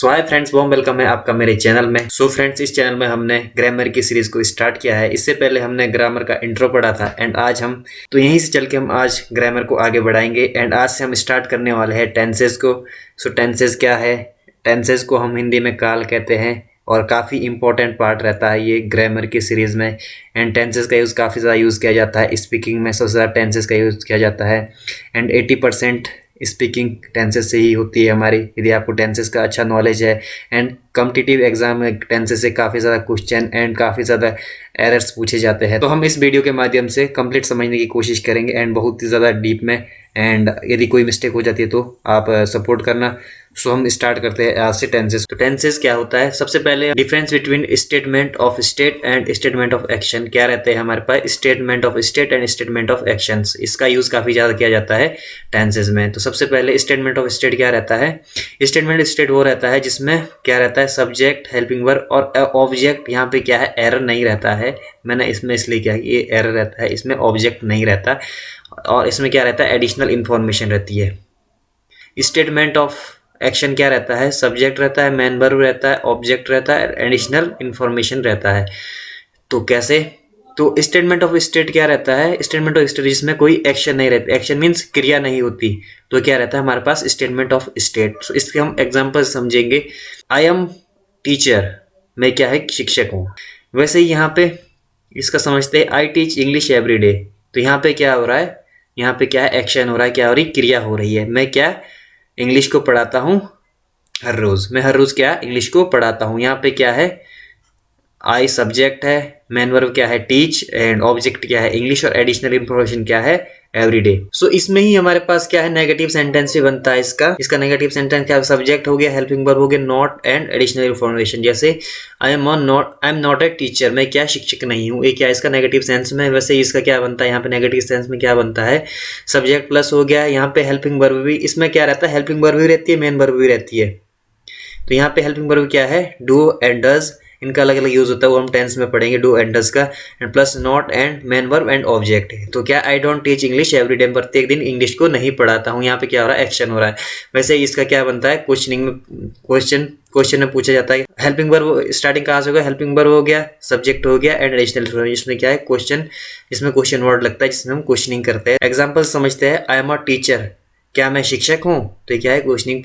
सो hi friends, warm welcome है आपका मेरे चैनल में। सो फ्रेंड्स, इस चैनल में हमने ग्रामर की सीरीज को स्टार्ट किया है। इससे पहले हमने ग्रामर का इंट्रो पढ़ा था एंड आज हम यहीं से चल के हम आज ग्रामर को आगे बढ़ाएंगे एंड आज से हम स्टार्ट करने वाले हैं टेंसेस को। सो टेंसेस क्या है? टेंसेस को हम हिंदी में काल कहते हैं और काफ़ी इंपॉर्टेंट पार्ट रहता है ये ग्रामर की सीरीज़ में। एंड टेंसेस का यूज़ काफ़ी ज़्यादा यूज़ किया जाता है। स्पीकिंग में सबसे ज़्यादा टेंसेस का यूज़ किया जाता है एंड 80% स्पीकिंग टेंसेस से ही होती है हमारी, यदि आपको टेंसेस का अच्छा नॉलेज है। एंड कॉम्पिटिटिव एग्जाम में टेंसेस से काफ़ी ज़्यादा क्वेश्चन एंड काफ़ी ज़्यादा एरर्स पूछे जाते हैं। तो हम इस वीडियो के माध्यम से कंप्लीट समझने की कोशिश करेंगे एंड बहुत ही ज़्यादा डीप में। एंड यदि कोई मिस्टेक हो जाती है तो आप सपोर्ट करना। सो हम स्टार्ट करते हैं आज से टेंसेस। तो टेंसेस क्या होता है? सबसे पहले difference between statement of state and statement of action क्या रहते हैं हमारे पास? Statement of state and statement of actions, इसका यूज़ काफ़ी ज़्यादा किया जाता है टेंसेस में। तो सबसे पहले स्टेटमेंट ऑफ स्टेट क्या रहता है? स्टेटमेंट ऑफ स्टेट वो रहता है जिसमें क्या रहता है, सब्जेक्ट, हेल्पिंग वर्ब और ऑब्जेक्ट। यहाँ पे क्या है, एरर नहीं रहता है। मैंने इसमें इसलिए क्या, ये एरर रहता है, इसमें ऑब्जेक्ट नहीं रहता। और इसमें क्या रहता है, एडिशनल इन्फॉर्मेशन रहती है। स्टेटमेंट ऑफ एक्शन क्या रहता है, सब्जेक्ट रहता है, मेन वर्ब रहता है, ऑब्जेक्ट रहता है, एडिशनल इन्फॉर्मेशन रहता है। तो कैसे? तो स्टेटमेंट ऑफ स्टेट क्या रहता है? स्टेटमेंट ऑफ स्टेट जिसमें कोई एक्शन नहीं रहता, एक्शन मीन्स क्रिया नहीं होती, तो क्या रहता है हमारे पास, स्टेटमेंट ऑफ स्टेट। तो इसके हम एग्जाम्पल समझेंगे। आई एम टीचर, मैं क्या है, शिक्षक हूँ। वैसे ही यहाँ पे इसका समझते हैं, I teach English every day. तो यहाँ पे क्या हो रहा है, यहाँ पे क्या है, एक्शन हो रहा है, क्या हो रही, क्रिया हो रही है। मैं क्या, इंग्लिश को पढ़ाता हूँ हर रोज़, मैं हर रोज़ क्या, इंग्लिश को पढ़ाता हूँ। यहाँ पे क्या है, आई सब्जेक्ट है, मेन वर्ब क्या है, टीच, एंड ऑब्जेक्ट क्या है, इंग्लिश, और एडिशनल इंफॉर्मेशन क्या है, एवरीडे। सो इसमें ही हमारे पास क्या है, नेगेटिव सेंटेंस भी बनता है इसका नेगेटिव सेंटेंस क्या है, सब्जेक्ट हो गया, हेल्पिंग वर्ब हो गया, नॉट एंड एडिशनल इंफॉर्मेशन। जैसे I am not a teacher, मैं क्या, शिक्षक नहीं हूँ। ये क्या, इसका नेगेटिव सेंस में। वैसे इसका क्या बनता है, यहाँ पे नेगेटिव सेंस में क्या बनता है, सब्जेक्ट प्लस हो गया, यहाँ पे हेल्पिंग वर्ब भी, इसमें क्या रहता है, हेल्पिंग वर्ब भी रहती है, मेन वर्ब भी रहती है। तो यहाँ पे हेल्पिंग वर्ब क्या है, डू एंड डज, इनका अलग अलग यूज होता है, वो हम टेंस में पढ़ेंगे, डू एंड डज का। And plus not and main verb and object. तो क्या, I don't teach English every day, प्रत्येक दिन इंग्लिश को नहीं पढ़ाता हूँ। यहाँ पे क्या हो रहा है, एक्शन हो रहा है। वैसे इसका क्या बनता है, क्वेश्चनिंग में, क्वेश्चन में पूछा जाता है, हेल्पिंग वर्ब स्टार्टिंग कहाँ से होगा, हेल्पिंग वर्ब हो गया, सब्जेक्ट हो गया, एंड एडिशनल इंफॉर्मेशन। इसमें क्या है, क्वेश्चन, इसमें क्वेश्चन वर्ड लगता है जिसमें हम क्वेश्चनिंग करते हैं। एग्जाम्पल समझते हैं, आई एम अ टीचर, क्या मैं शिक्षक हूँ? तो क्या है, क्वेश्चनिंग,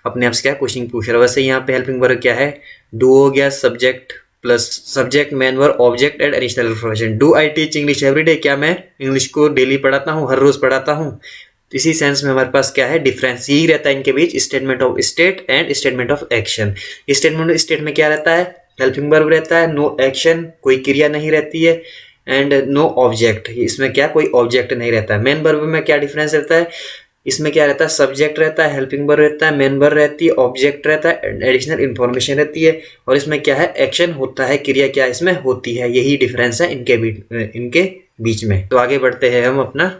अपने आप से क्या क्वेश्चनिंग पूछ रहा है। वैसे यहाँ पे हेल्पिंग वर्ब क्या है, डू हो गया, subject plus subject, main verb, object and additional information. Do I teach English every day, क्या मैं इंग्लिश को डेली पढ़ाता हूँ, हर रोज पढ़ाता हूँ। तो इसी सेंस में हमारे पास क्या है, डिफरेंस यही रहता है इनके बीच, statement of state and statement of action. Statement of state में क्या रहता है, हेल्पिंग वर्ब रहता है, नो एक्शन, कोई क्रिया नहीं रहती है, एंड नो ऑब्जेक्ट, इसमें क्या, कोई ऑब्जेक्ट नहीं रहता है। मेन वर्ब में क्या डिफरेंस रहता है, इसमें क्या रहता है, सब्जेक्ट रहता है, हेल्पिंग वर्ब रहता है, मेन वर्ब रहती है, ऑब्जेक्ट रहता है, एडिशनल इंफॉर्मेशन रहती है। और इसमें क्या है, एक्शन होता है, क्रिया क्या इसमें होती है। यही डिफरेंस है इनके बीच में। तो आगे बढ़ते हैं हम अपना,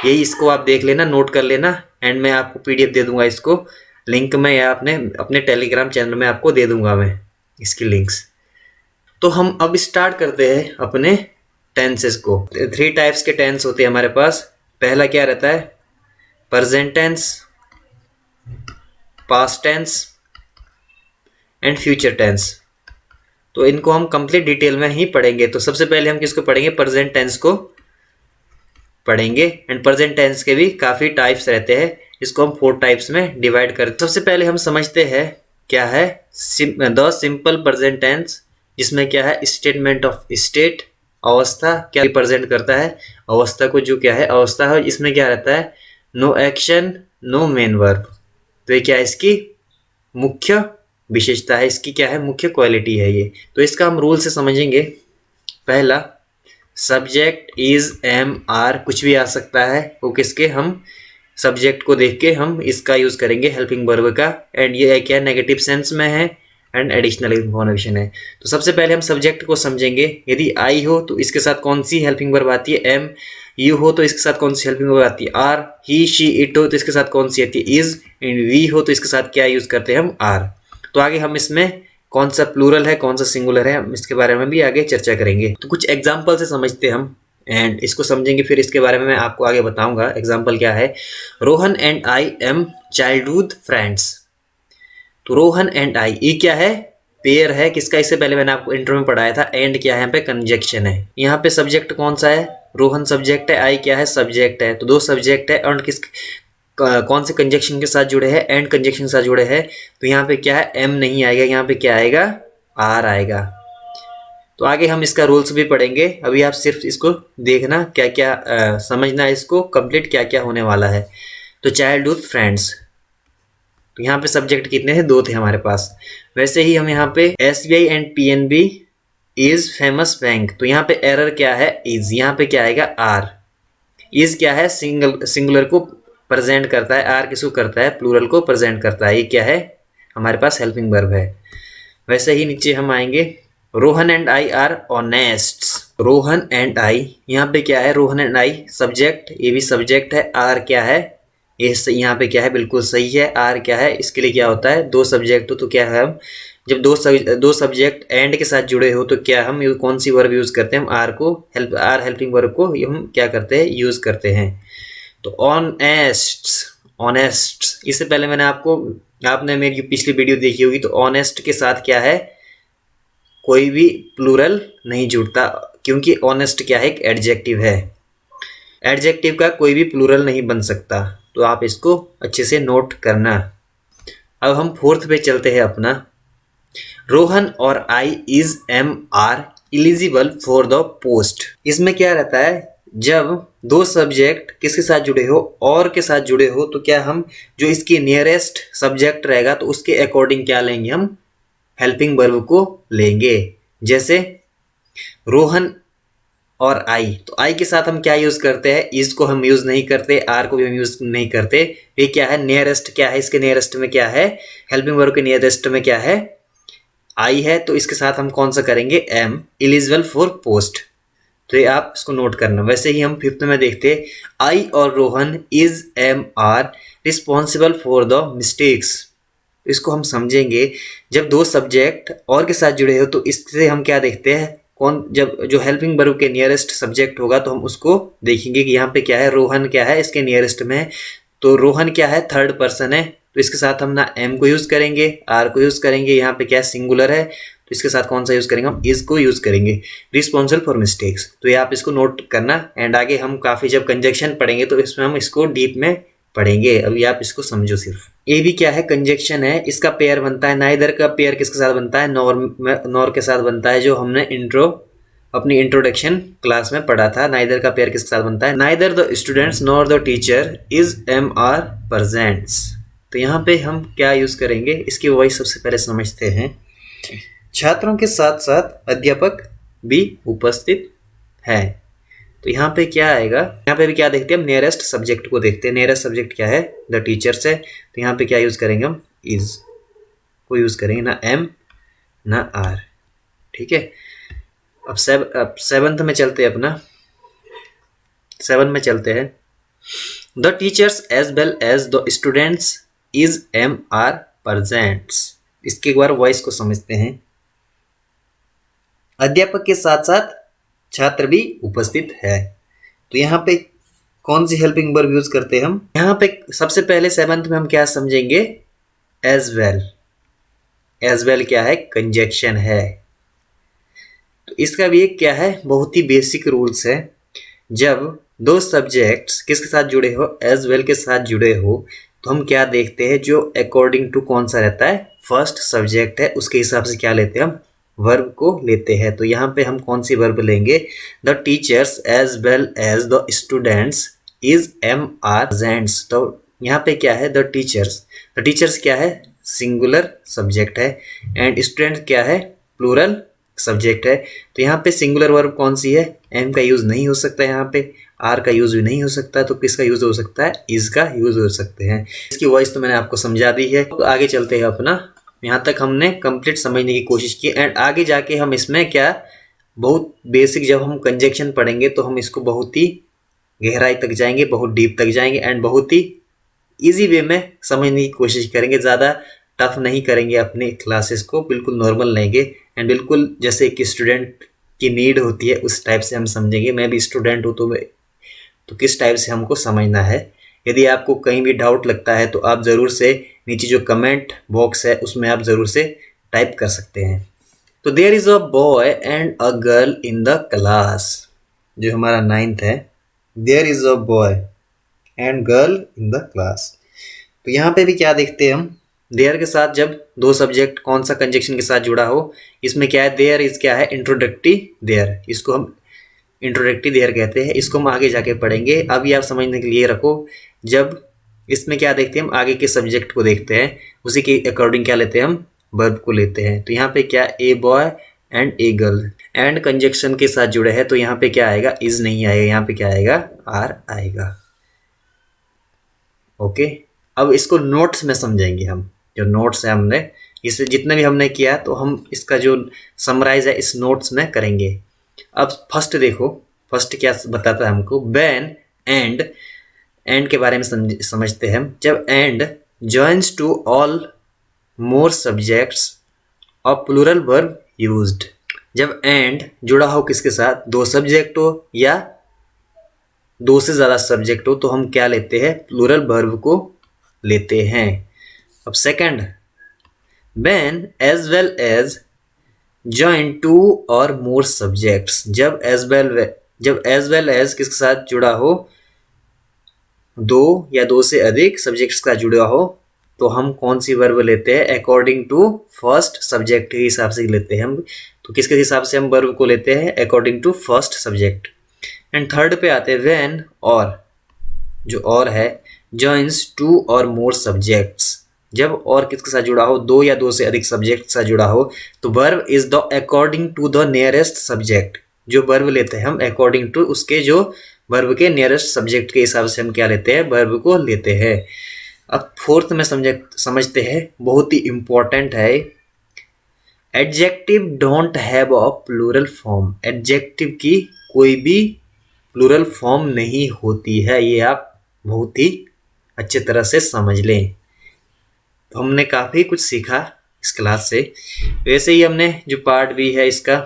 यही इसको आप देख लेना, नोट कर लेना, एंड मैं आपको पीडीएफ दे दूंगा, इसको लिंक में या अपने टेलीग्राम चैनल में आपको दे दूंगा मैं इसकी लिंक्स। तो हम अब स्टार्ट करते हैं अपने टेंसेस को। 3 टाइप्स के टेंस होते हैं हमारे पास। पहला क्या रहता है, present tense, past tense and future tense. तो इनको हम कंप्लीट डिटेल में ही पढ़ेंगे। तो सबसे पहले हम किसको पढ़ेंगे, प्रेजेंट टेंस को पढ़ेंगे। एंड प्रेजेंट टेंस के भी काफ़ी टाइप्स रहते हैं, इसको हम 4 टाइप्स में डिवाइड करते हैं। सबसे पहले हम समझते हैं क्या है, द सिंपल प्रेजेंट टेंस, जिसमें क्या है, स्टेटमेंट ऑफ स्टेट, अवस्था क्या रिप्रेजेंट करता है, अवस्था को, जो क्या है अवस्था है। इसमें क्या रहता है, no action, no main verb. तो ये क्या है, इसकी मुख्य विशेषता है, इसकी क्या है, मुख्य क्वालिटी है ये। तो इसका हम रूल से समझेंगे। पहला, सब्जेक्ट इज, एम, आर, कुछ भी आ सकता है, वो किसके, हम सब्जेक्ट को देख के हम इसका यूज करेंगे, हेल्पिंग वर्ब का। एंड ये क्या, नेगेटिव सेंस में है, एंड एडिशनल इंफॉर्मेशन है। तो सबसे पहले हम सब्जेक्ट को समझेंगे। यदि आई हो तो इसके साथ कौन सी हेल्पिंग वर्ब आती है, एम। यू हो तो इसके साथ कौन सी हेल्पिंग वर्ब आती है, आर। ही, शी, इट हो तो इसके साथ कौन सी आती है, इज। एंड वी हो तो इसके साथ क्या यूज करते हैं हम, आर। तो आगे हम इसमें कौन सा प्लूरल है, कौन सा सिंगुलर है, हम इसके बारे में भी आगे चर्चा करेंगे। तो कुछ एग्जाम्पल से समझते हम एंड इसको समझेंगे, फिर इसके बारे में मैं आपको आगे बताऊंगा। एग्जाम्पल क्या है, Rohan and I am childhood friends. तो रोहन एंड आई, ये क्या है, पेयर है किसका, इससे पहले मैंने आपको इंट्रो में पढ़ाया था। एंड क्या है, यहाँ पे कंजक्शन है। यहाँ पे सब्जेक्ट कौन सा है, रोहन सब्जेक्ट है, आई क्या है, सब्जेक्ट है। तो दो सब्जेक्ट है और किस कौन से कंजक्शन के साथ जुड़े हैं, एंड कंजक्शन के साथ जुड़े हैं। तो यहाँ पे क्या है, एम नहीं आएगा, यहाँ पे क्या आएगा, आर आएगा। तो आगे हम इसका रूल्स भी पढ़ेंगे, अभी आप सिर्फ इसको देखना क्या क्या समझना, इसको कंप्लीट क्या क्या होने वाला है। तो चाइल्डहुड फ्रेंड्स, तो यहाँ पे सब्जेक्ट कितने थे, दो थे हमारे पास। वैसे ही हम यहाँ पे SBI and PNB is famous bank, तो यहाँ पे एरर क्या है, इज, यहाँ पे क्या आएगा, आर। इज क्या है, सिंगुलर को प्रेजेंट करता है, आर किसको करता है, प्लूरल को प्रेजेंट करता है। ये क्या है, हमारे पास हेल्पिंग वर्ब है। वैसे ही नीचे हम आएंगे, Rohan and I R honest. Rohan and I, यहाँ पे क्या है, रोहन एंड आई सब्जेक्ट, ये भी सब्जेक्ट है। आर क्या है, ये यहाँ पे क्या है, बिल्कुल सही है। आर क्या है, इसके लिए क्या होता है, दो सब्जेक्ट हो तो क्या है, हम जब दो सब्जेक्ट एंड के साथ जुड़े हो तो क्या हम कौन सी वर्ब यूज करते हैं, हम आर को, आर हेल्पिंग वर्ब को हम क्या करते हैं, यूज करते हैं। तो ऑनेस्ट, ऑनेस्ट, इससे पहले मैंने आपने मेरी पिछली वीडियो देखी होगी, तो ऑनेस्ट के साथ क्या है, कोई भी प्लूरल नहीं जुड़ता, क्योंकि ऑनेस्ट क्या है, एक एडजेक्टिव है। एडजेक्टिव का कोई भी प्लूरल नहीं बन सकता, तो आप इसको अच्छे से नोट करना। अब हम फोर्थ पे चलते हैं अपना, रोहन और I is am are eligible for the post. इसमें क्या रहता है, जब दो सब्जेक्ट किसके साथ जुड़े हो, और के साथ जुड़े हो, तो क्या हम जो इसके नियरेस्ट सब्जेक्ट रहेगा तो उसके अकॉर्डिंग क्या लेंगे, हम हेल्पिंग वर्ब को लेंगे। जैसे रोहन और आई, तो आई के साथ हम क्या यूज करते हैं, इज को हम यूज नहीं करते, आर को भी हम यूज नहीं करते। ये क्या है, नियरेस्ट क्या है, इसके नियरेस्ट में क्या है, हेल्पिंग वर्ब के नियरेस्ट में क्या है, आई है, तो इसके साथ हम कौन सा करेंगे, एम, एलिजिबल फॉर पोस्ट। तो ये आप इसको नोट करना। वैसे ही हम फिफ्थ में देखते हैं, आई और Rohan is am are responsible for the mistakes. इसको हम समझेंगे, जब दो सब्जेक्ट और के साथ जुड़े हो तो इससे हम क्या देखते हैं, कौन, जब जो हेल्पिंग वर्ब के नियरेस्ट सब्जेक्ट होगा तो हम उसको देखेंगे कि यहाँ पे क्या है, रोहन क्या है, इसके नियरेस्ट में है। तो रोहन क्या है, थर्ड पर्सन है, तो इसके साथ हम ना एम को यूज करेंगे, आर को यूज करेंगे। यहाँ पे क्या है, सिंगुलर है, तो इसके साथ कौन सा यूज करेंगे, हम इज को यूज करेंगे। रिस्पॉन्सिबल फॉर मिस्टेक्स, तो ये आप इसको नोट करना। एंड आगे हम काफी जब कंजक्शन पढ़ेंगे तो इसमें हम इसको डीप में पढ़ेंगे, अभी आप इसको समझो सिर्फ। ये भी क्या है, कंजक्शन है, इसका पेयर बनता है, नाइदर का पेयर किसके साथ बनता है, नॉर के साथ बनता है, जो हमने अपनी इंट्रोडक्शन क्लास में पढ़ा था। नाइदर का पेयर किसके साथ बनता है, neither the students nor the teacher is am are presents. तो यहाँ पे हम क्या यूज करेंगे, इसकी वॉइस सबसे पहले समझते हैं। छात्रों के साथ साथ अध्यापक भी उपस्थित है, तो यहाँ पे क्या आएगा, यहाँ पे भी क्या देखते हैं, हम नियरेस्ट सब्जेक्ट को देखते हैं। नियरेस्ट सब्जेक्ट क्या है, द टीचर्स है, तो यहाँ पे क्या यूज करेंगे, हम इज को यूज करेंगे, ना एम ना आर। ठीक है, अब सेवंथ में चलते हैं, अपना 7 में चलते हैं। The teachers as well as the students is am are presents. इसके एक बार वॉइस को समझते हैं। अध्यापक के साथ साथ छात्र भी उपस्थित है, तो यहाँ पे कौन सी हेल्पिंग वर्ब यूज करते हैं हम, यहाँ पे सबसे पहले 7th में हम क्या समझेंगे, एज वेल। एज वेल क्या है, कंजक्शन है। तो इसका भी एक क्या है, बहुत ही बेसिक रूल्स है। जब दो सब्जेक्ट्स किसके साथ जुड़े हो, एज वेल के साथ जुड़े हो, तो हम क्या देखते हैं, जो अकॉर्डिंग टू कौन सा रहता है, फर्स्ट सब्जेक्ट है, उसके हिसाब से क्या लेते हैं, हम वर्ब को लेते हैं। तो यहाँ पे हम कौन सी वर्ब लेंगे, the teachers as well as the students is am are presents. तो यहाँ पे क्या है, द टीचर्स क्या है, सिंगुलर सब्जेक्ट है, एंड स्टूडेंट क्या है, प्लूरल सब्जेक्ट है। तो यहाँ पे सिंगुलर वर्ब कौन सी है, एम का यूज नहीं हो सकता, यहाँ पे आर का यूज भी नहीं हो सकता, तो किसका यूज हो सकता है, इज का यूज हो सकते हैं। इसकी वॉइस तो मैंने आपको समझा दी है। तो आगे चलते हैं अपना, यहाँ तक हमने कंप्लीट समझने की कोशिश की। एंड आगे जाके हम इसमें क्या, बहुत बेसिक, जब हम कंजक्शन पढ़ेंगे तो हम इसको बहुत ही गहराई तक जाएंगे, बहुत डीप तक जाएंगे, एंड बहुत ही ईजी वे में समझने की कोशिश करेंगे। ज़्यादा टफ नहीं करेंगे, अपने क्लासेस को बिल्कुल नॉर्मल लेंगे, एंड बिल्कुल जैसे एक स्टूडेंट की नीड होती है उस टाइप से हम समझेंगे। मैं भी स्टूडेंट हूँ, तो किस टाइप से हमको समझना है। यदि आपको कहीं भी डाउट लगता है तो आप ज़रूर से नीचे जो कमेंट बॉक्स है उसमें आप ज़रूर से टाइप कर सकते हैं। तो there is a boy and a girl in the class, जो हमारा 9th है। There is a boy and girl in the class. तो यहाँ पे भी क्या देखते हैं हम, देयर के साथ जब दो सब्जेक्ट कौन सा कंजक्शन के साथ जुड़ा हो, इसमें क्या है, देयर इज क्या है, इंट्रोडक्टरी देयर, इसको हम इंट्रोडक्टरी देयर कहते हैं। इसको हम आगे जाके पढ़ेंगे, अभी आप समझने के लिए रखो। जब इसमें क्या देखते हैं, हम आगे के सब्जेक्ट को देखते हैं, उसी के अकॉर्डिंग क्या लेते हैं, हम वर्ब को लेते हैं। तो यहाँ पे क्या, a boy and a girl, and conjunction के साथ जुड़े हैं, तो यहाँ पे क्या आएगा, इज नहीं आएगा, यहाँ पे क्या आएगा, आर आएगा। ओके, अब इसको नोट्स में समझेंगे हम। जो नोट्स है हमने इसे जितने भी हमने किया, तो हम इसका जो समराइज है इस नोट्स में करेंगे। अब फर्स्ट देखो, फर्स्ट क्या बताता है हमको, व्हेन एंड के बारे में समझते हैं हम। जब and joins two or more subjects और प्लूरल वर्ब यूज्ड, जब एंड जुड़ा हो किसके साथ, दो सब्जेक्ट हो या दो से ज़्यादा सब्जेक्ट हो, तो हम क्या लेते हैं, प्लूरल वर्ब को लेते हैं। अब second, when as well as join two or more subjects, जब एज वेल एज किसके साथ जुड़ा हो, दो या दो से अधिक सब्जेक्ट्स का जुड़ा हो, तो हम कौन सी वर्ब लेते हैं, अकॉर्डिंग टू फर्स्ट सब्जेक्ट के हिसाब से लेते हैं हम। तो किसके हिसाब से हम वर्ब को लेते हैं, according to first subject. And third पे आते हैं व्हेन, और जो और है, joins to or more subjects, जब और किसके साथ जुड़ा हो, दो या दो से अधिक सब्जेक्ट के साथ जुड़ा हो, तो verb is the according to the nearest subject. जो वर्ब लेते हैं हम अकॉर्डिंग टू उसके जो वर्ब के नियरेस्ट सब्जेक्ट के हिसाब से हम क्या लेते हैं, वर्ब को लेते हैं। अब फोर्थ में समझते हैं, बहुत ही इंपॉर्टेंट है। Adjective don't have a plural form, adjective की कोई भी प्लूरल फॉर्म नहीं होती है, ये आप बहुत ही अच्छे तरह से समझ लें। तो हमने काफ़ी कुछ सीखा इस क्लास से। वैसे ही हमने जो पार्ट भी है इसका,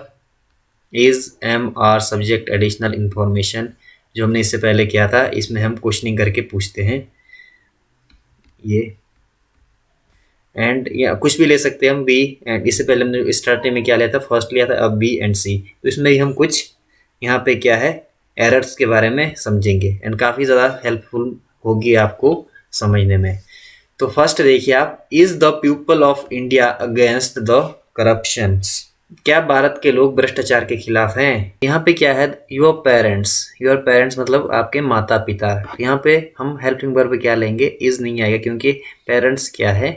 is am are subject additional information, जो हमने इससे पहले किया था, इसमें हम क्वेश्चनिंग करके पूछते हैं ये, एंड या कुछ भी ले सकते हैं हम, बी एंड, इससे पहले हमने स्टार्टिंग में क्या लिया था, फर्स्ट लिया था, अब बी एंड सी। तो इसमें भी हम कुछ यहाँ पे क्या है, एरर्स के बारे में समझेंगे, एंड काफ़ी ज़्यादा हेल्पफुल होगी आपको समझने में। तो फर्स्ट देखिए आप, is the people of India against the corruptions, क्या भारत के लोग भ्रष्टाचार के खिलाफ हैं। यहाँ पे क्या है, योर पेरेंट्स मतलब आपके माता पिता। यहाँ पे हम हेल्पिंग वर्ब क्या लेंगे, इज नहीं आएगा, क्योंकि पेरेंट्स क्या है,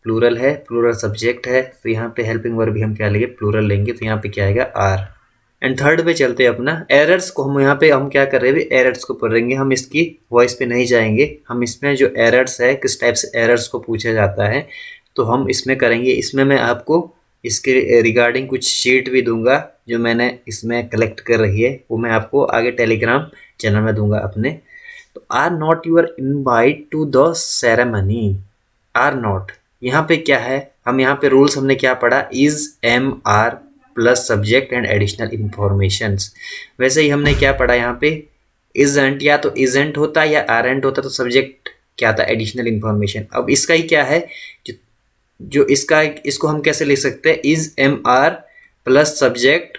प्लूरल है, प्लूरल सब्जेक्ट है। तो यहाँ पे हेल्पिंग वर्ब भी हम क्या लेंगे, प्लूरल लेंगे, तो यहाँ पे क्या आएगा, आर। एंड थर्ड पे चलते हैं अपना, एरर्स को हम यहाँ पे हम क्या कर रहे हैं, एरर्स को पढ़ेंगे हम, इसकी वॉइस पे नहीं जाएंगे हम। इसमें जो एरर्स है, किस टाइप से एरर्स को पूछा जाता है, तो हम इसमें करेंगे। इसमें मैं आपको इसके रिगार्डिंग कुछ शीट भी दूंगा, जो मैंने इसमें कलेक्ट कर रही है, वो मैं आपको आगे टेलीग्राम चैनल में दूंगा अपने। तो are not your invite to the ceremony, are not, यहाँ पे क्या है, हम यहाँ पे रूल्स हमने क्या पढ़ा, is am are plus subject and additional informations. वैसे ही हमने क्या पढ़ा, यहाँ पे इजेंट, या तो इजेंट होता या आरेंट होता, तो सब्जेक्ट क्या था, एडिशनल इंफॉर्मेशन। अब इसका ही क्या है, जो इसका, इसको हम कैसे लिख सकते हैं, is am are plus subject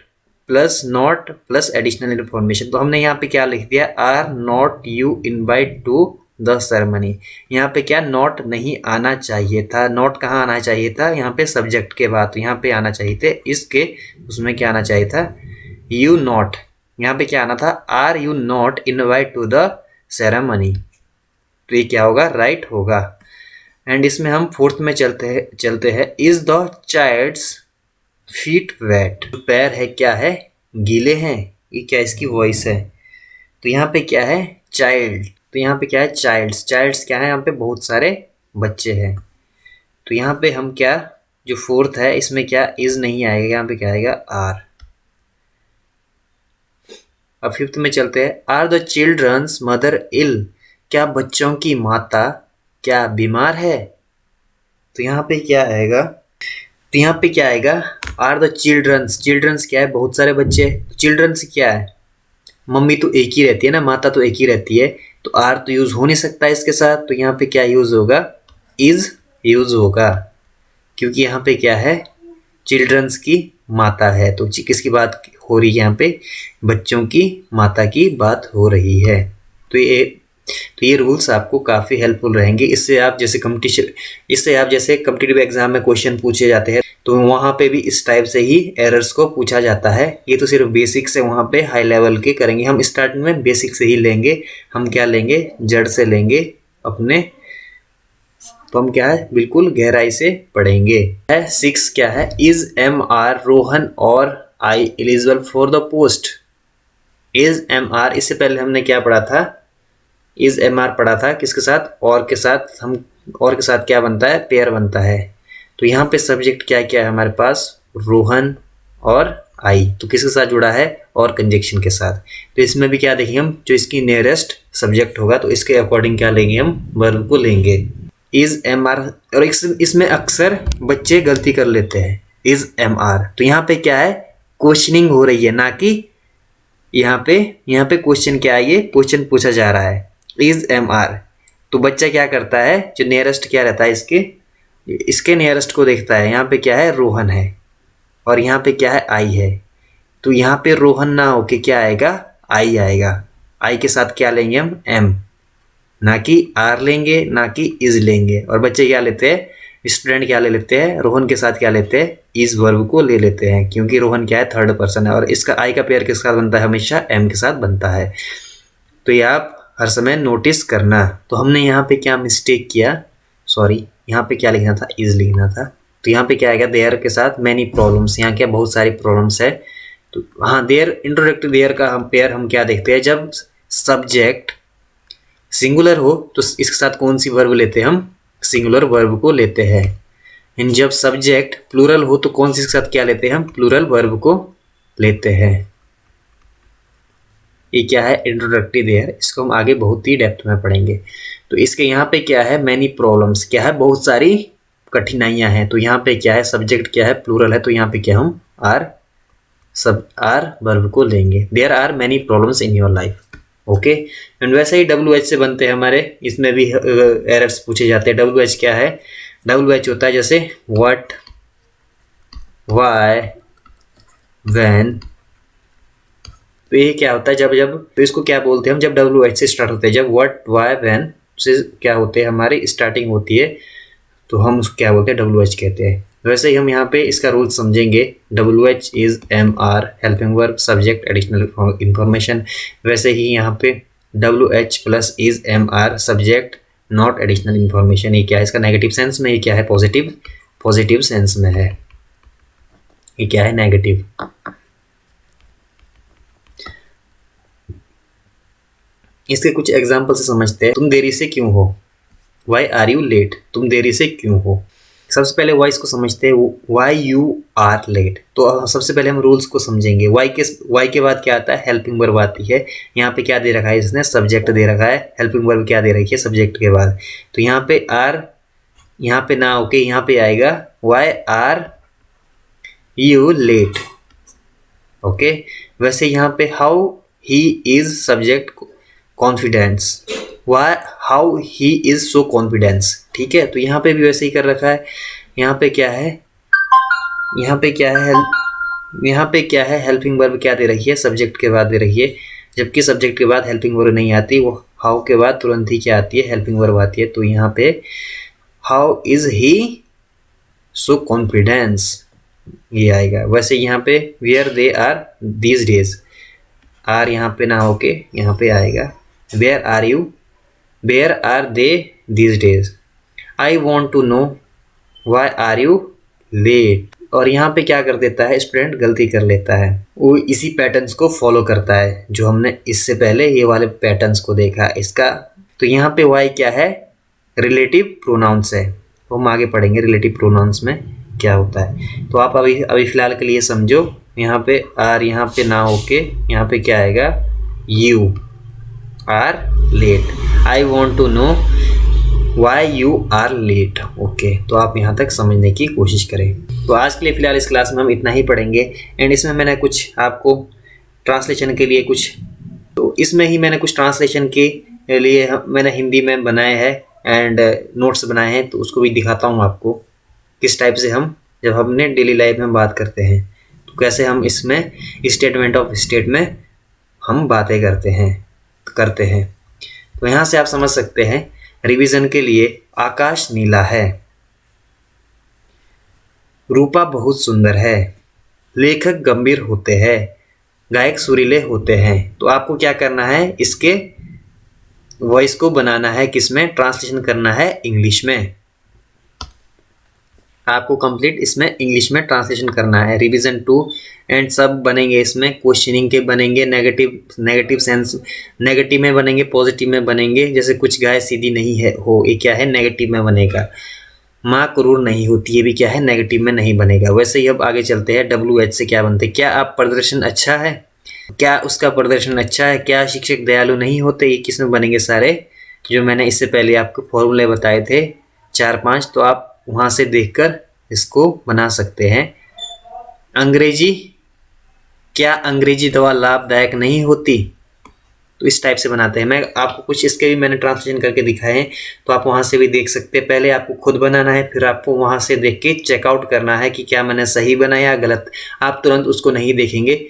plus not plus additional information. तो हमने यहाँ पे क्या लिख दिया, are not you invite to the ceremony. यहाँ पे क्या, नॉट नहीं आना चाहिए था, नॉट कहाँ आना चाहिए था, यहाँ पे सब्जेक्ट के बाद, तो यहाँ पे आना चाहिए थे इसके, उसमें क्या आना चाहिए था, यू नॉट। यहाँ पे क्या आना था, are you not invite to the ceremony, तो ये क्या होगा, राइट होगा। एंड इसमें हम फोर्थ में चलते हैं, is the child's feet wet, पैर है क्या है, गीले हैं, ये क्या इसकी वॉइस है। तो यहाँ पे क्या है, चाइल्ड, तो यहाँ पे क्या है, चाइल्ड्स क्या है, यहाँ पे बहुत सारे बच्चे हैं। तो यहाँ पे हम क्या, जो फोर्थ है इसमें क्या, इज नहीं आएगा, यहाँ पे क्या आएगा, आर। अब फिफ्थ में चलते हैं, आर द चिल्ड्रंस मदर इल, क्या बच्चों की माता क्या बीमार है। तो यहाँ पे क्या आएगा, तो यहाँ पे क्या आएगा, आर द चिल्ड्रंस क्या है, बहुत सारे बच्चे। चिल्ड्रंस क्या है, मम्मी तो एक ही रहती है ना, माता तो एक ही रहती है, तो आर तो यूज हो नहीं सकता इसके साथ, तो यहाँ पे क्या यूज होगा, इज यूज होगा, क्योंकि यहाँ पे क्या है, चिल्ड्रंस की माता है, तो किसकी बात हो रही है यहाँ पे, बच्चों की माता की बात हो रही है। तो ये रूल्स आपको काफ़ी हेल्पफुल रहेंगे। इससे आप जैसे कम्पिटिटिव एग्जाम में क्वेश्चन पूछे जाते हैं तो वहाँ पे भी इस टाइप से ही एरर्स को पूछा जाता है। ये तो सिर्फ बेसिक से वहाँ पे हाई लेवल के करेंगे, हम स्टार्टिंग में बेसिक से ही लेंगे। हम क्या लेंगे, जड़ से लेंगे अपने, तो हम क्या है बिल्कुल गहराई से पढ़ेंगे। 6 क्या है, इज एम आर रोहन और I eligible for the post. Is am are, इससे पहले हमने क्या पढ़ा था, इज एम आर पढ़ा था किसके साथ, और के साथ। हम और के साथ क्या बनता है, पेयर बनता है। तो यहाँ पे सब्जेक्ट क्या क्या है हमारे पास, रोहन और आई, तो किसके साथ जुड़ा है, और कंजक्शन के साथ। तो इसमें भी क्या देखेंगे हम, जो इसकी नियरेस्ट सब्जेक्ट होगा तो इसके अकॉर्डिंग क्या लेंगे, हम वर्ब को लेंगे। इज एम आर, और इसमें अक्सर बच्चे गलती कर लेते हैं, इज एम आर। तो यहाँ पे क्या है, क्वेश्चनिंग हो रही है, ना कि यहाँ पे क्वेश्चन क्या है, ये क्वेश्चन पूछा जा रहा है, इज एम आर। तो बच्चा क्या करता है, जो नियरेस्ट क्या रहता है, इसके नियरेस्ट को देखता है। यहाँ पे क्या है, रोहन है, और यहाँ पे क्या है, आई है। तो यहाँ पे रोहन ना होके क्या आएगा, आई आएगा। आई के साथ क्या लेंगे हम, एम, ना कि आर लेंगे, ना कि इज लेंगे। और बच्चे क्या लेते हैं, स्टूडेंट क्या ले लेते हैं, रोहन के साथ क्या लेते हैं, इस वर्ब को ले लेते हैं, क्योंकि रोहन क्या है, थर्ड पर्सन है, और इसका आई का पेयर किसके साथ बनता है, हमेशा एम के साथ बनता है। तो ये आप हर समय नोटिस करना। तो हमने यहाँ पे क्या मिस्टेक किया, सॉरी, यहाँ पे क्या लिखना था, इज लिखना था। तो यहाँ पे क्या आएगा, देयर के साथ मैनी प्रॉब्लम्स, यहाँ क्या बहुत सारी प्रॉब्लम्स है। तो हाँ, देयर, इंट्रोडक्टरी देयर का हम पेयर हम क्या देखते हैं, जब सब्जेक्ट सिंगुलर हो तो इसके साथ कौन सी वर्ब लेते हैं, हम सिंगुलर वर्ब को लेते हैं। एंड जब सब्जेक्ट प्लूरल हो तो कौन सी के साथ क्या लेते हैं, हम प्लूरल वर्ब को लेते हैं। ये क्या है, इंट्रोडक्टरी देयर, इसको हम आगे बहुत ही डेप्थ में पढ़ेंगे। तो इसके यहाँ पे क्या है, मैनी प्रॉब्लम्स, क्या है, बहुत सारी कठिनाइयां हैं। तो यहाँ पे क्या है, सब्जेक्ट क्या है, प्लूरल है, तो यहाँ पे क्या हम आर वर्ब को लेंगे। There are many problems in your life, okay. And वैसे ही WH से बनते हैं हमारे, इसमें भी एरर्स पूछे जाते हैं। WH क्या है, WH होता है जैसे व्हाट, व्हाई, व्हेन। तो ये क्या होता है, जब तो इसको क्या बोलते हैं हम, जब WH से स्टार्ट होते हैं, जब व्हाट, व्हाई, व्हेन से क्या होते हैं, हमारी स्टार्टिंग होती है, तो हम उसको क्या बोलते हैं, WH कहते हैं। वैसे ही हम यहाँ पे इसका रूल समझेंगे। WH is MR, helping verb, subject, additional information. वैसे ही यहाँ पे WH plus is MR, subject, not additional information. ये क्या है, इसका नेगेटिव सेंस में, ये क्या है, पॉजिटिव सेंस में है। ये क्या है, नेगेटिव। इसके कुछ एग्जाम्पल से समझते हैं। तुम देरी से क्यों हो, वाई आर यू लेट, तुम देरी से क्यों हो। सबसे पहले वाई को समझते हैं, वाई यू आर लेट। तो सबसे पहले हम रूल्स को समझेंगे। वाई के बाद क्या आता है, हेल्पिंग वर्ब आती है। यहाँ पे क्या दे रखा है, इसने सब्जेक्ट दे रखा है, हेल्पिंग वर्ब क्या दे रखी है, सब्जेक्ट के बाद। तो यहाँ पे आर, यहाँ पे ना होके यहाँ पे आएगा why are you late, okay. वैसे यहाँ पे how he is, subject, confidence, how he is so confidence, ठीक है। तो यहाँ पे भी वैसे ही कर रखा है। यहाँ पे क्या है, यहाँ पे क्या है, हेल्पिंग वर्ब क्या दे रखी है, सब्जेक्ट के बाद दे रखी है, जबकि सब्जेक्ट के बाद हेल्पिंग वर्ब नहीं आती, वो हाउ के बाद तुरंत ही क्या आती है, हेल्पिंग वर्ब आती है। तो यहाँ पे how is he so confidence, ये आएगा। वैसे यहाँ पे where they are these days, are यहाँ पे ना होके यहाँ पे आएगा where are you, where are they these days. I want to know why are you late. और यहाँ पे क्या कर देता है, स्टूडेंट गलती कर लेता है, वो इसी पैटर्न्स को फॉलो करता है जो हमने इससे पहले ये वाले पैटर्न्स को देखा इसका। तो यहाँ पे वाई क्या है, रिलेटिव प्रोनाउंस है, तो हम आगे पढ़ेंगे रिलेटिव प्रोनाउंस में क्या होता है। तो आप अभी फिलहाल के लिए समझो, यहाँ पे आर यहाँ पे ना होके यहाँ पे क्या आएगा, you are late. I want to know why you are late, okay. तो आप यहाँ तक समझने की कोशिश करें। तो आज के लिए फिलहाल इस क्लास में हम इतना ही पढ़ेंगे। एंड इसमें मैंने कुछ आपको ट्रांसलेशन के लिए मैंने हिंदी में बनाए हैं एंड नोट्स बनाए हैं, तो उसको भी दिखाता हूँ आपको किस टाइप से हम जब हमने डेली लाइफ में बात करते हैं तो कैसे हम इसमें स्टेटमेंट ऑफ स्टेट में हम बातें करते हैं। तो यहाँ से आप समझ सकते हैं रिवीजन के लिए आकाश नीला है, रूपा बहुत सुंदर है, लेखक गंभीर होते हैं, गायक सुरीले होते हैं। तो आपको क्या करना है, इसके वॉइस को बनाना है, किसमें ट्रांसलेशन करना है, इंग्लिश में। आपको कंप्लीट इसमें इंग्लिश में ट्रांसलेशन करना है। रिवीजन 2 एंड सब बनेंगे इसमें, क्वेश्चनिंग के बनेंगे, नेगेटिव सेंस नेगेटिव में बनेंगे, पॉजिटिव में बनेंगे। जैसे कुछ गाय सीधी नहीं है हो, ये क्या है, नेगेटिव में बनेगा। माँ क्रूर नहीं होती, ये भी क्या है, नेगेटिव में नहीं बनेगा। वैसे ही अब आगे चलते हैं, WH से क्या बनते हैं, क्या आप प्रदर्शन अच्छा है, क्या उसका प्रदर्शन अच्छा है, क्या शिक्षक दयालु नहीं होते, ये किस में बनेंगे सारे, जो मैंने इससे पहले आपको फॉर्मूले बताए थे 4-5, तो आप वहाँ से देखकर इसको बना सकते हैं। अंग्रेजी, क्या अंग्रेजी दवा लाभदायक नहीं होती, तो इस टाइप से बनाते हैं। मैं आपको कुछ इसके भी मैंने ट्रांसलेशन करके दिखाए हैं, तो आप वहाँ से भी देख सकते हैं। पहले आपको खुद बनाना है, फिर आपको वहाँ से देख के चेकआउट करना है कि क्या मैंने सही बनाया या गलत। आप तुरंत उसको नहीं देखेंगे,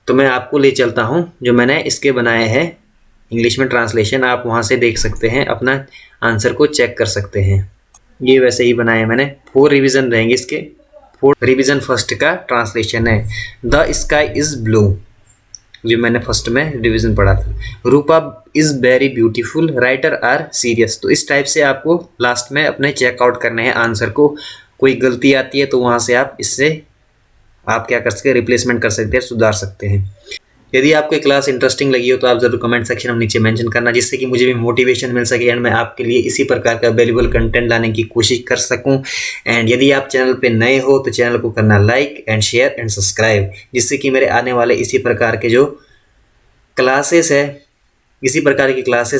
तो मैं आपको ले चलता हूँ जो मैंने इसके बनाए हैं इंग्लिश में ट्रांसलेशन, आप वहाँ से देख सकते हैं, अपना आंसर को चेक कर सकते हैं। ये वैसे ही बनाए मैंने। 4 रिवीजन रहेंगे इसके। 4 रिवीजन फर्स्ट का ट्रांसलेशन है, द स्काई इज ब्लू, जो मैंने फर्स्ट में रिवीजन पढ़ा था। Rupa is very beautiful, writer are serious. तो इस टाइप से आपको लास्ट में अपने चेकआउट करने हैं आंसर को। कोई गलती आती है तो वहाँ से आप इससे आप क्या कर सकते हैं, रिप्लेसमेंट कर सकते हैं, सुधार सकते हैं। यदि आपको क्लास इंटरेस्टिंग लगी हो तो आप ज़रूर कमेंट सेक्शन में नीचे मेंशन करना, जिससे कि मुझे भी मोटिवेशन मिल सके एंड मैं आपके लिए इसी प्रकार का वैल्यूएबल कंटेंट लाने की कोशिश कर सकूं। एंड यदि आप चैनल पे नए हो तो चैनल को करना like and share and subscribe, जिससे कि मेरे आने वाले इसी प्रकार के जो क्लासेस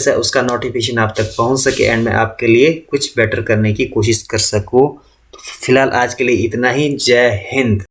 है उसका नोटिफिकेशन आप तक पहुँच सके एंड मैं आपके लिए कुछ बेटर करने की कोशिश कर सकूँ। तो फिलहाल आज के लिए इतना ही। जय हिंद।